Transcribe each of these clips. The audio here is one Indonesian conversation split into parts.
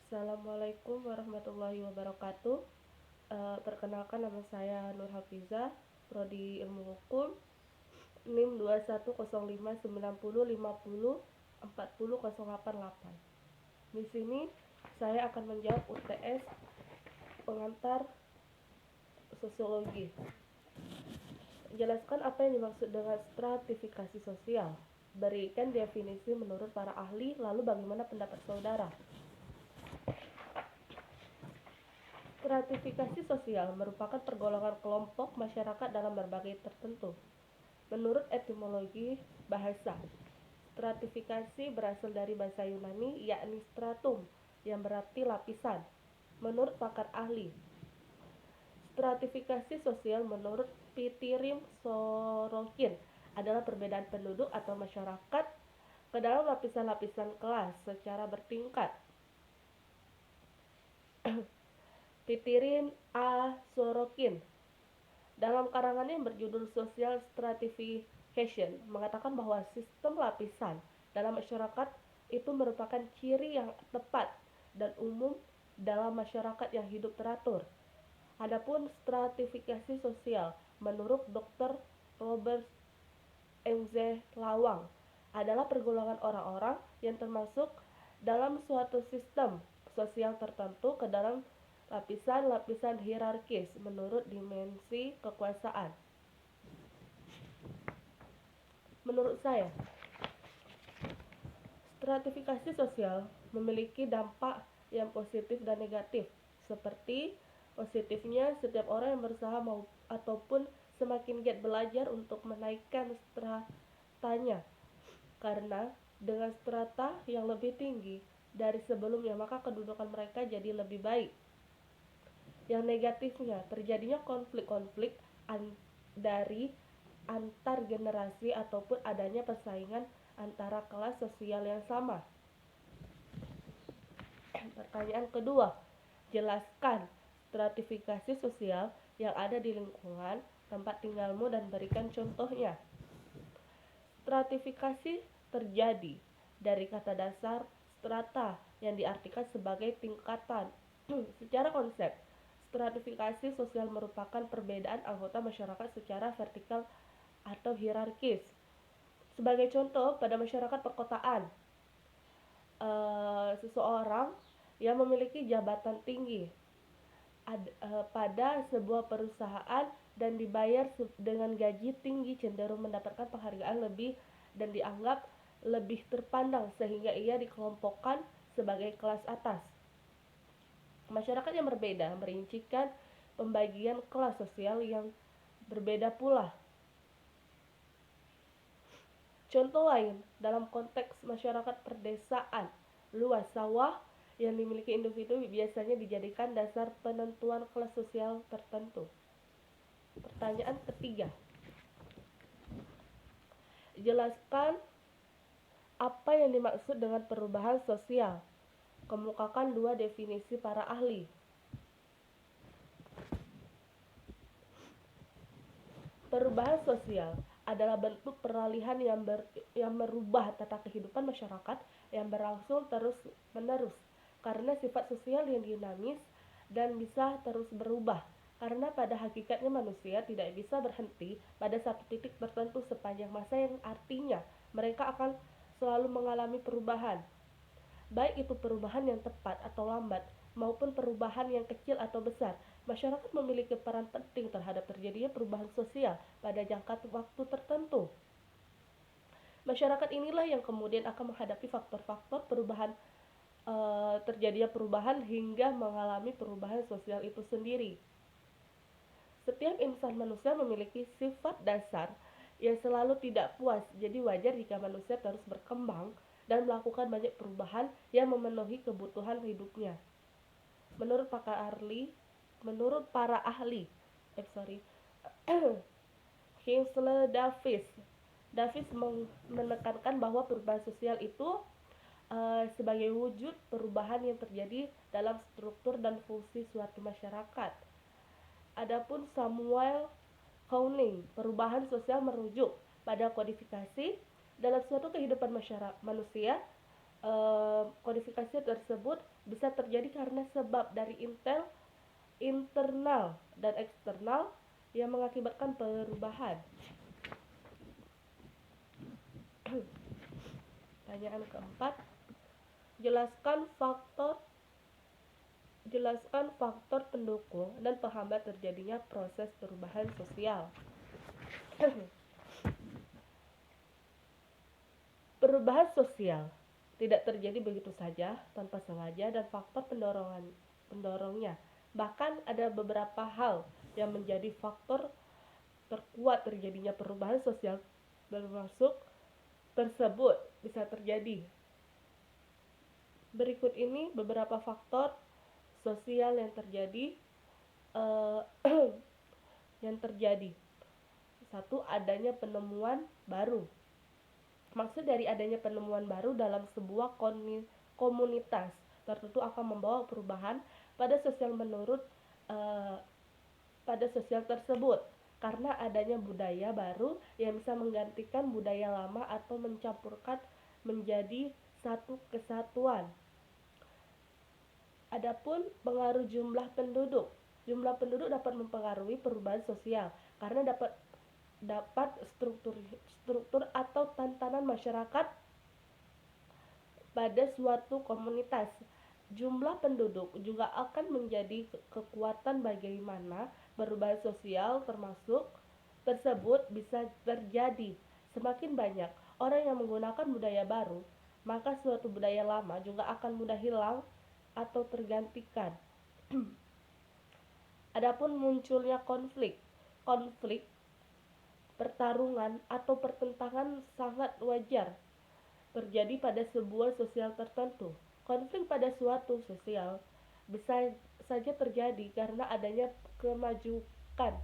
Assalamualaikum warahmatullahi wabarakatuh. Perkenalkan, nama saya Nur Hafizah, Prodi Ilmu Hukum, NIM 210950504088. Di sini saya akan menjawab UTS pengantar sosiologi. Jelaskan apa yang dimaksud dengan stratifikasi sosial. Berikan definisi menurut para ahli, lalu bagaimana pendapat saudara? Stratifikasi sosial merupakan pergolongan kelompok masyarakat dalam berbagai tertentu. Menurut etimologi bahasa, stratifikasi berasal dari bahasa Yunani, yakni stratum, yang berarti lapisan. Menurut pakar ahli, stratifikasi sosial menurut Pitirim Sorokin adalah perbedaan penduduk atau masyarakat ke dalam lapisan-lapisan kelas secara bertingkat. Pitirim A. Sorokin dalam karangannya yang berjudul Social Stratification mengatakan bahwa sistem lapisan dalam masyarakat itu merupakan ciri yang tepat dan umum dalam masyarakat yang hidup teratur. Adapun stratifikasi sosial menurut Dr. Robert M.Z. Lawang adalah pergolongan orang-orang yang termasuk dalam suatu sistem sosial tertentu ke dalam lapisan-lapisan hierarkis menurut dimensi kekuasaan. Menurut saya, stratifikasi sosial memiliki dampak yang positif dan negatif. Seperti positifnya, setiap orang yang berusaha ataupun semakin giat belajar untuk menaikkan stratanya, karena dengan strata yang lebih tinggi dari sebelumnya maka kedudukan mereka jadi lebih baik. Yang negatifnya, terjadinya konflik-konflik dari antar generasi ataupun adanya persaingan antara kelas sosial yang sama. Pertanyaan kedua, jelaskan stratifikasi sosial yang ada di lingkungan tempat tinggalmu dan berikan contohnya. Stratifikasi terjadi dari kata dasar strata yang diartikan sebagai tingkatan. Secara konsep, stratifikasi sosial merupakan perbedaan anggota masyarakat secara vertikal atau hierarkis. Sebagai contoh, pada masyarakat perkotaan, seseorang yang memiliki jabatan tinggi pada sebuah perusahaan dan dibayar dengan gaji tinggi cenderung mendapatkan penghargaan lebih dan dianggap lebih terpandang sehingga ia dikelompokkan sebagai kelas atas. Masyarakat yang berbeda merincikan pembagian kelas sosial yang berbeda pula. Contoh lain, dalam konteks masyarakat perdesaan, luas sawah yang dimiliki individu biasanya dijadikan dasar penentuan kelas sosial tertentu. Pertanyaan ketiga, jelaskan apa yang dimaksud dengan perubahan sosial. Kemukakan dua definisi para ahli. Perubahan sosial adalah bentuk peralihan yang merubah tata kehidupan masyarakat yang berlangsung terus-menerus karena sifat sosial yang dinamis dan bisa terus berubah. Karena pada hakikatnya manusia tidak bisa berhenti pada satu titik tertentu sepanjang masa, yang artinya mereka akan selalu mengalami perubahan. Baik itu perubahan yang tepat atau lambat, maupun perubahan yang kecil atau besar, masyarakat memiliki peran penting terhadap terjadinya perubahan sosial pada jangka waktu tertentu. Masyarakat inilah yang kemudian akan menghadapi faktor-faktor perubahan terjadinya perubahan hingga mengalami perubahan sosial itu sendiri. Setiap insan manusia memiliki sifat dasar yang selalu tidak puas, jadi wajar jika manusia terus berkembang dan melakukan banyak perubahan yang memenuhi kebutuhan hidupnya. Menurut para ahli, Kingsley Davis menekankan bahwa perubahan sosial itu sebagai wujud perubahan yang terjadi dalam struktur dan fungsi suatu masyarakat. Adapun Samuel Cowling, perubahan sosial merujuk pada kodifikasi dalam suatu kehidupan manusia kodifikasi tersebut bisa terjadi karena sebab dari internal dan eksternal yang mengakibatkan perubahan. Pertanyaan keempat, jelaskan faktor pendukung dan penghambat terjadinya proses perubahan sosial. Perubahan sosial tidak terjadi begitu saja tanpa sengaja dan faktor pendorongnya. Bahkan ada beberapa hal yang menjadi faktor terkuat terjadinya perubahan sosial termasuk tersebut bisa terjadi. Berikut ini beberapa faktor sosial yang terjadi. yang terjadi. Satu, adanya penemuan baru. Maksud dari adanya penemuan baru dalam sebuah komunitas tertentu akan membawa perubahan pada sosial pada sosial tersebut karena adanya budaya baru yang bisa menggantikan budaya lama atau mencampurkan menjadi satu kesatuan. Adapun pengaruh jumlah penduduk. Jumlah penduduk dapat mempengaruhi perubahan sosial karena dapat struktur atau tantangan masyarakat pada suatu komunitas. Jumlah penduduk juga akan menjadi kekuatan bagaimana perubahan sosial tersebut bisa terjadi. Semakin banyak orang yang menggunakan budaya baru, maka suatu budaya lama juga akan mudah hilang atau tergantikan. Adapun munculnya konflik, pertarungan atau pertentangan sangat wajar terjadi pada sebuah sosial tertentu. Konflik pada suatu sosial bisa saja terjadi karena adanya kemajumukan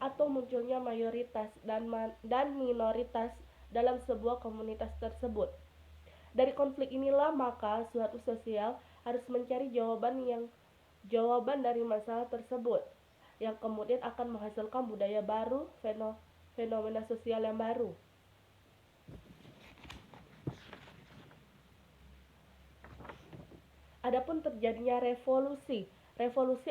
atau munculnya mayoritas dan minoritas dalam sebuah komunitas tersebut. Dari konflik inilah maka suatu sosial harus mencari jawaban dari masalah tersebut yang kemudian akan menghasilkan budaya baru, fenomena sosial yang baru. Adapun terjadinya revolusi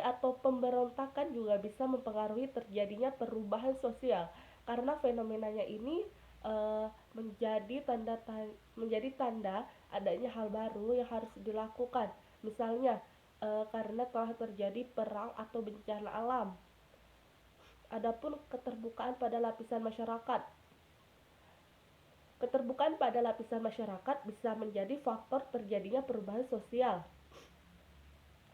atau pemberontakan juga bisa mempengaruhi terjadinya perubahan sosial karena fenomenanya ini menjadi tanda adanya hal baru yang harus dilakukan. Misalnya karena telah terjadi perang atau bencana alam. Adapun keterbukaan pada lapisan masyarakat. Keterbukaan pada lapisan masyarakat bisa menjadi faktor terjadinya perubahan sosial.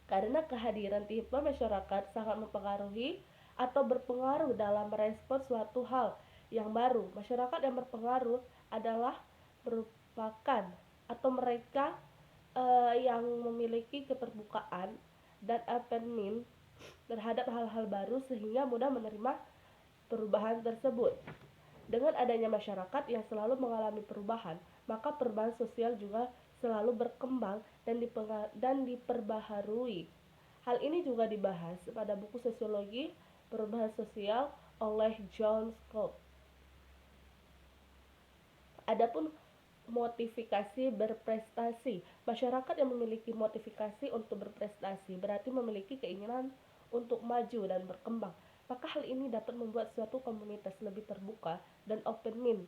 Karena kehadiran tipe masyarakat sangat mempengaruhi atau berpengaruh dalam merespon suatu hal yang baru. Masyarakat yang berpengaruh adalah merupakan atau mereka yang memiliki keterbukaan dan open terhadap hal-hal baru sehingga mudah menerima perubahan tersebut. Dengan adanya masyarakat yang selalu mengalami perubahan, maka perubahan sosial juga selalu berkembang dan diperbaharui. Hal ini juga dibahas pada buku Sosiologi Perubahan Sosial oleh John Scott. Adapun motivasi berprestasi. Masyarakat yang memiliki motivasi untuk berprestasi berarti memiliki keinginan untuk maju dan berkembang. Maka hal ini dapat membuat suatu komunitas lebih terbuka dan open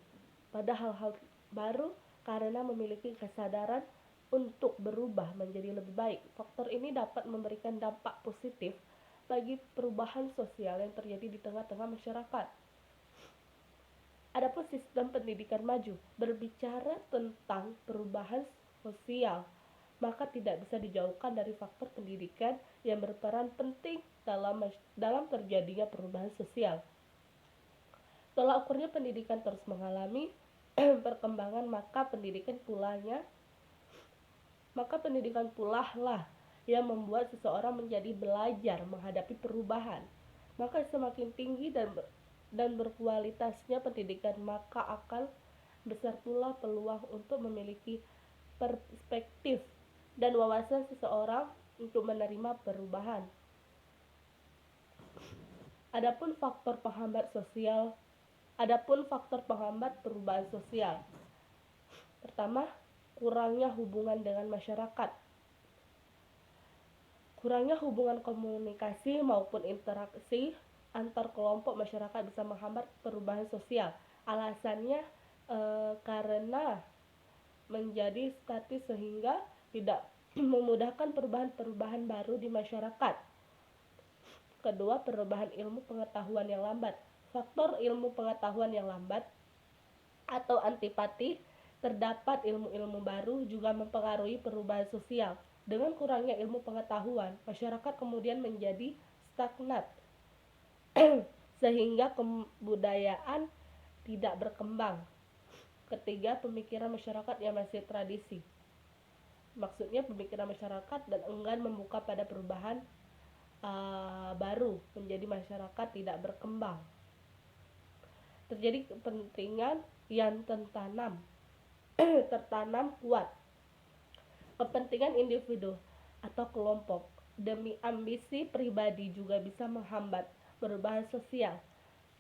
pada hal-hal baru karena memiliki kesadaran untuk berubah menjadi lebih baik. Faktor ini dapat memberikan dampak positif bagi perubahan sosial yang terjadi di tengah-tengah masyarakat. Adapun sistem pendidikan maju berbicara tentang perubahan sosial, maka tidak bisa dijauhkan dari faktor pendidikan yang berperan penting dalam terjadinya perubahan sosial. Tolak ukurnya pendidikan terus mengalami perkembangan, maka pendidikan pula lah yang membuat seseorang menjadi belajar menghadapi perubahan. Maka semakin tinggi dan berkualitasnya pendidikan, maka akan besar pula peluang untuk memiliki perspektif dan wawasan seseorang untuk menerima perubahan. Adapun faktor penghambat perubahan sosial. Pertama, kurangnya hubungan dengan masyarakat. Kurangnya hubungan komunikasi maupun interaksi antar kelompok masyarakat bisa menghambat perubahan sosial. Alasannya karena menjadi statis sehingga tidak memudahkan perubahan-perubahan baru di masyarakat. Kedua, perubahan ilmu pengetahuan yang lambat. Faktor ilmu pengetahuan yang lambat atau antipati terdapat ilmu-ilmu baru juga mempengaruhi perubahan sosial. Dengan kurangnya ilmu pengetahuan, masyarakat kemudian menjadi stagnat sehingga kebudayaan tidak berkembang. Ketiga, pemikiran masyarakat yang masih tradisi. Maksudnya pemikiran masyarakat dan enggan membuka pada perubahan baru, menjadi masyarakat tidak berkembang. Terjadi kepentingan yang tertanam kuat. Kepentingan individu atau kelompok demi ambisi pribadi juga bisa menghambat perubahan sosial.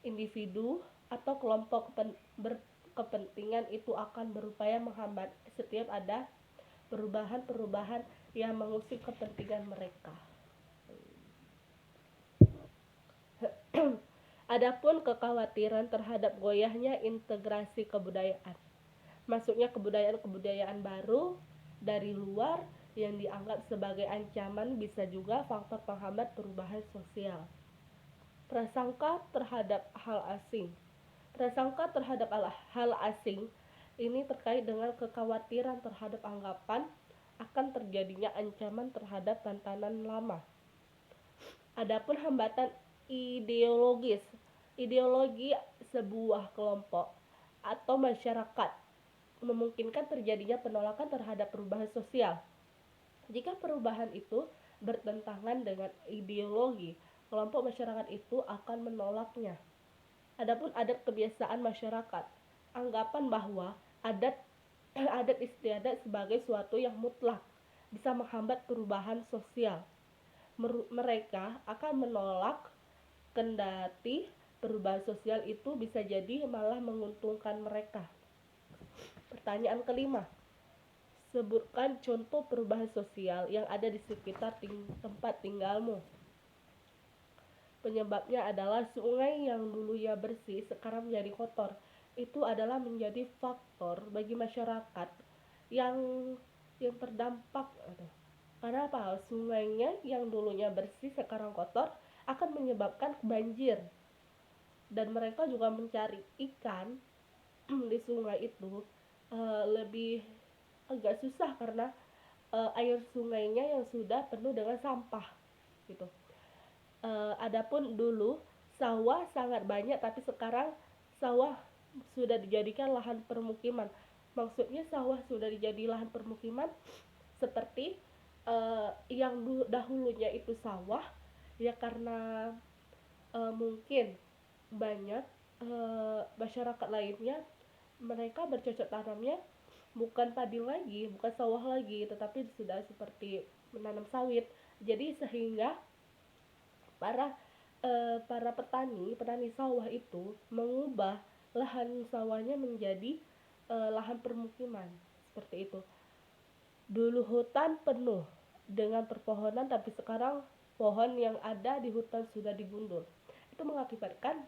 Individu atau kelompok berkepentingan itu akan berupaya menghambat setiap ada perubahan-perubahan yang mengusik kepentingan mereka. Adapun kekhawatiran terhadap goyahnya integrasi kebudayaan, masuknya kebudayaan-kebudayaan baru dari luar yang dianggap sebagai ancaman bisa juga faktor penghambat perubahan sosial. Prasangka terhadap hal asing. Prasangka terhadap hal asing ini terkait dengan kekhawatiran terhadap anggapan akan terjadinya ancaman terhadap tantangan lama. Adapun hambatan ideologis, ideologi sebuah kelompok atau masyarakat memungkinkan terjadinya penolakan terhadap perubahan sosial. Jika perubahan itu bertentangan dengan ideologi, kelompok masyarakat itu akan menolaknya. Adapun adat kebiasaan masyarakat, anggapan bahwa adat istiadat sebagai suatu yang mutlak bisa menghambat perubahan sosial. Mereka akan menolak kendati perubahan sosial itu bisa jadi malah menguntungkan mereka. Pertanyaan kelima, sebutkan contoh perubahan sosial yang ada di sekitar tempat tinggalmu. Penyebabnya adalah sungai yang dulunya bersih sekarang menjadi kotor. Itu adalah menjadi faktor bagi masyarakat yang terdampak. Karena apa? Sungainya yang dulunya bersih sekarang kotor akan menyebabkan banjir. Dan mereka juga mencari ikan di sungai itu lebih agak susah karena air sungainya yang sudah penuh dengan sampah gitu. Adapun dulu sawah sangat banyak, tapi sekarang sawah sudah dijadikan lahan permukiman. Maksudnya sawah sudah dijadi lahan permukiman seperti yang dahulunya itu sawah ya, karena mungkin banyak masyarakat lainnya mereka bercocok tanamnya bukan padi lagi, bukan sawah lagi, tetapi sudah seperti menanam sawit. Jadi sehingga para petani sawah itu mengubah lahan sawahnya menjadi lahan permukiman seperti itu. Dulu hutan penuh dengan perpohonan, tapi sekarang pohon yang ada di hutan sudah digundul. Itu mengakibatkan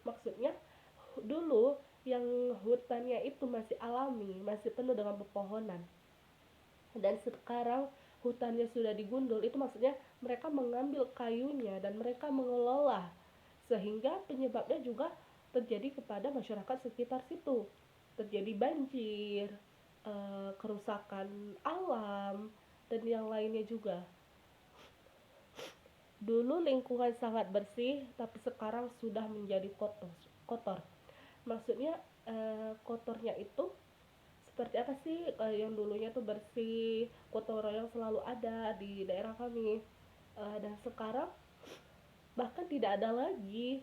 maksudnya dulu yang hutannya itu masih alami, masih penuh dengan pepohonan, dan sekarang hutannya sudah digundul. Itu maksudnya mereka mengambil kayunya dan mereka mengelola, sehingga penyebabnya juga terjadi kepada masyarakat sekitar situ. Terjadi banjir, kerusakan alam, dan yang lainnya juga. Dulu lingkungan sangat bersih, tapi sekarang sudah menjadi kotor. Maksudnya kotornya itu seperti apa sih? Yang dulunya tuh bersih, gotong royong selalu ada di daerah kami, dan sekarang bahkan tidak ada lagi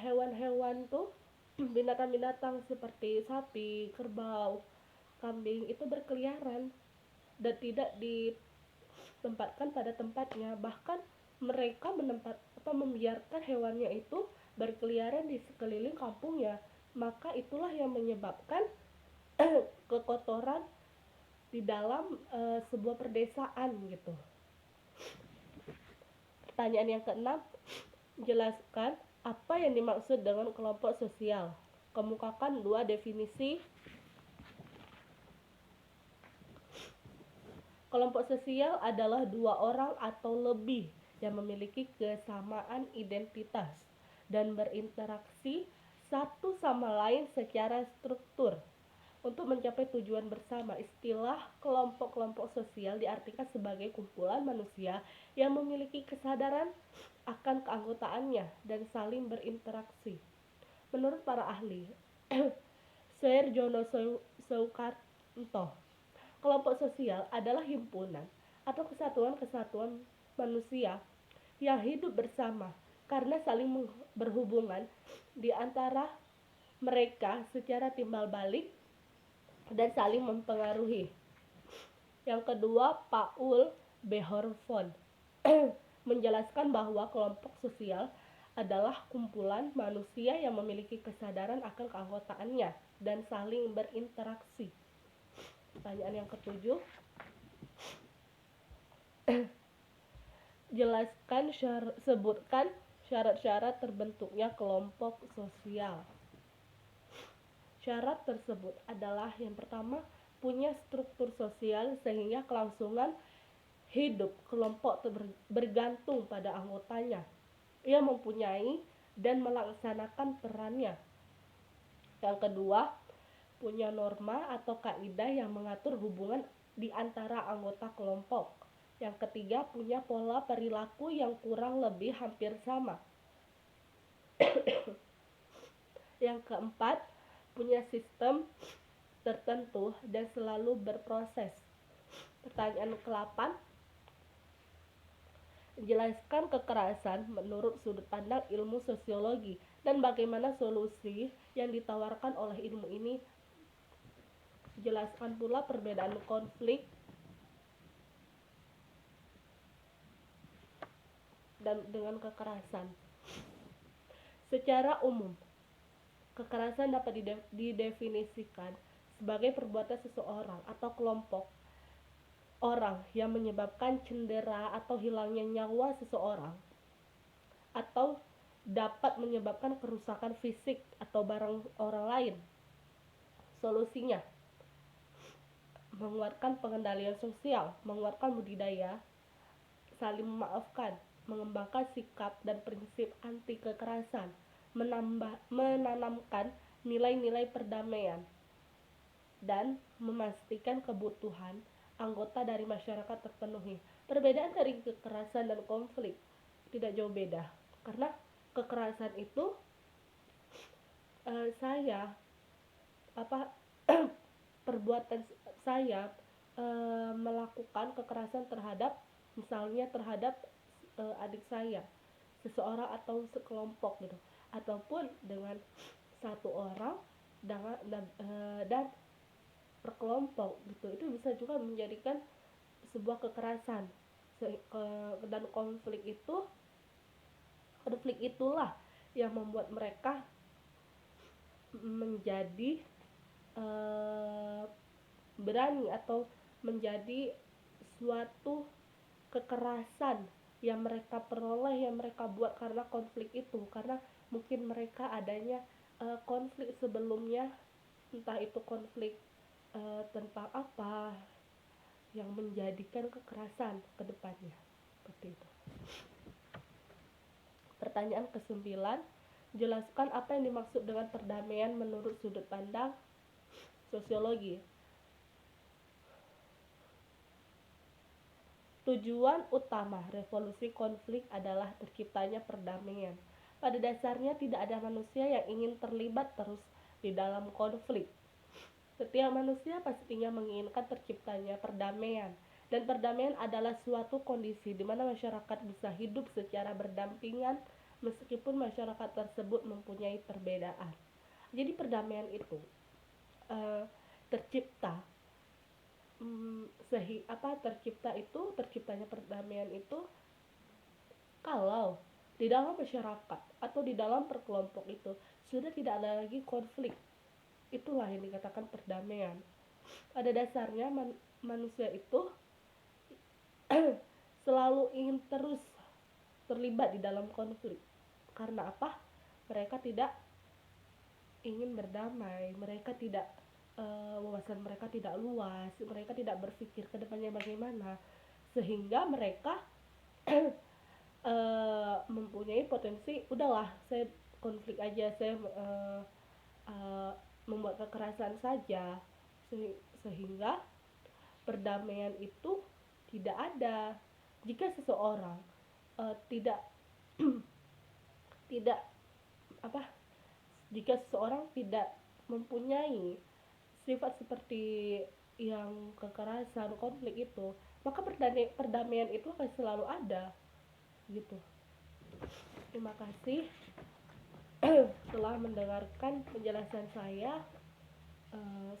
hewan-hewan tuh binatang-binatang seperti sapi, kerbau, kambing itu berkeliaran dan tidak ditempatkan pada tempatnya. Bahkan mereka membiarkan hewannya itu berkeliaran di sekeliling kampungnya, maka itulah yang menyebabkan kekotoran di dalam sebuah perdesaan gitu. Pertanyaan yang keenam, jelaskan apa yang dimaksud dengan kelompok sosial. Kemukakan 2 definisi. Kelompok sosial adalah 2 orang atau lebih yang memiliki kesamaan identitas dan berinteraksi satu sama lain secara struktur untuk mencapai tujuan bersama. Istilah kelompok-kelompok sosial diartikan sebagai kumpulan manusia yang memiliki kesadaran akan keanggotaannya dan saling berinteraksi. Menurut para ahli, Sir Jono Soukarto, kelompok sosial adalah himpunan atau kesatuan-kesatuan manusia yang hidup bersama karena saling berhubungan di antara mereka secara timbal balik dan saling mempengaruhi. Yang kedua, Paul B. Horford menjelaskan bahwa kelompok sosial adalah kumpulan manusia yang memiliki kesadaran akan keanggotaannya dan saling berinteraksi. Pertanyaan yang ketujuh, sebutkan syarat-syarat terbentuknya kelompok sosial. Syarat tersebut adalah yang pertama, punya struktur sosial sehingga kelangsungan hidup kelompok bergantung pada anggotanya. Ia mempunyai dan melaksanakan perannya. Yang kedua, punya norma atau kaidah yang mengatur hubungan di antara anggota kelompok. Yang ketiga, punya pola perilaku yang kurang lebih hampir sama. Yang keempat, punya sistem tertentu dan selalu berproses. Pertanyaan ke-8, jelaskan kekerasan menurut sudut pandang ilmu sosiologi dan bagaimana solusi yang ditawarkan oleh ilmu ini. Jelaskan pula perbedaan konflik dan dengan kekerasan. Secara umum, kekerasan dapat didefinisikan sebagai perbuatan seseorang atau kelompok orang yang menyebabkan cedera atau hilangnya nyawa seseorang, atau dapat menyebabkan kerusakan fisik atau barang orang lain. Solusinya, menguatkan pengendalian sosial, menguatkan budidaya saling memaafkan, mengembangkan sikap dan prinsip anti kekerasan, menanamkan nilai-nilai perdamaian, dan memastikan kebutuhan anggota dari masyarakat terpenuhi. Perbedaan dari kekerasan dan konflik tidak jauh beda, karena kekerasan itu perbuatan saya melakukan kekerasan terhadap, misalnya terhadap adik saya, seseorang atau sekelompok gitu, ataupun dengan satu orang dan berkelompok gitu, itu bisa juga menjadikan sebuah kekerasan. Dan konflik itulah yang membuat mereka menjadi berani atau menjadi suatu kekerasan yang mereka peroleh, yang mereka buat karena konflik itu, karena mungkin mereka adanya konflik sebelumnya, entah itu konflik tentang apa yang menjadikan kekerasan ke depannya, seperti itu. Pertanyaan ke-9, jelaskan apa yang dimaksud dengan perdamaian menurut sudut pandang sosiologi. Tujuan utama resolusi konflik adalah terciptanya perdamaian. Pada dasarnya tidak ada manusia yang ingin terlibat terus di dalam konflik. Setiap manusia pastinya menginginkan terciptanya perdamaian, dan perdamaian adalah suatu kondisi di mana masyarakat bisa hidup secara berdampingan meskipun masyarakat tersebut mempunyai perbedaan. Jadi perdamaian itu terciptanya perdamaian itu kalau di dalam masyarakat atau di dalam perkelompok itu sudah tidak ada lagi konflik. Itulah yang dikatakan perdamaian. Pada dasarnya manusia itu selalu ingin terus terlibat di dalam konflik. Karena apa? Mereka tidak ingin berdamai, mereka tidak wawasan mereka tidak luas, mereka tidak berpikir ke depannya bagaimana, sehingga mereka mempunyai potensi udahlah saya konflik aja, saya membuat kekerasan saja, sehingga perdamaian itu tidak ada jika seseorang tidak tidak apa jika seseorang tidak mempunyai sifat seperti yang kekerasan, konflik itu, maka perdamaian itu akan selalu ada gitu. Terima kasih telah mendengarkan penjelasan saya.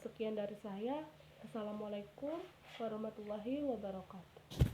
Sekian dari saya. Assalamualaikum warahmatullahi wabarakatuh.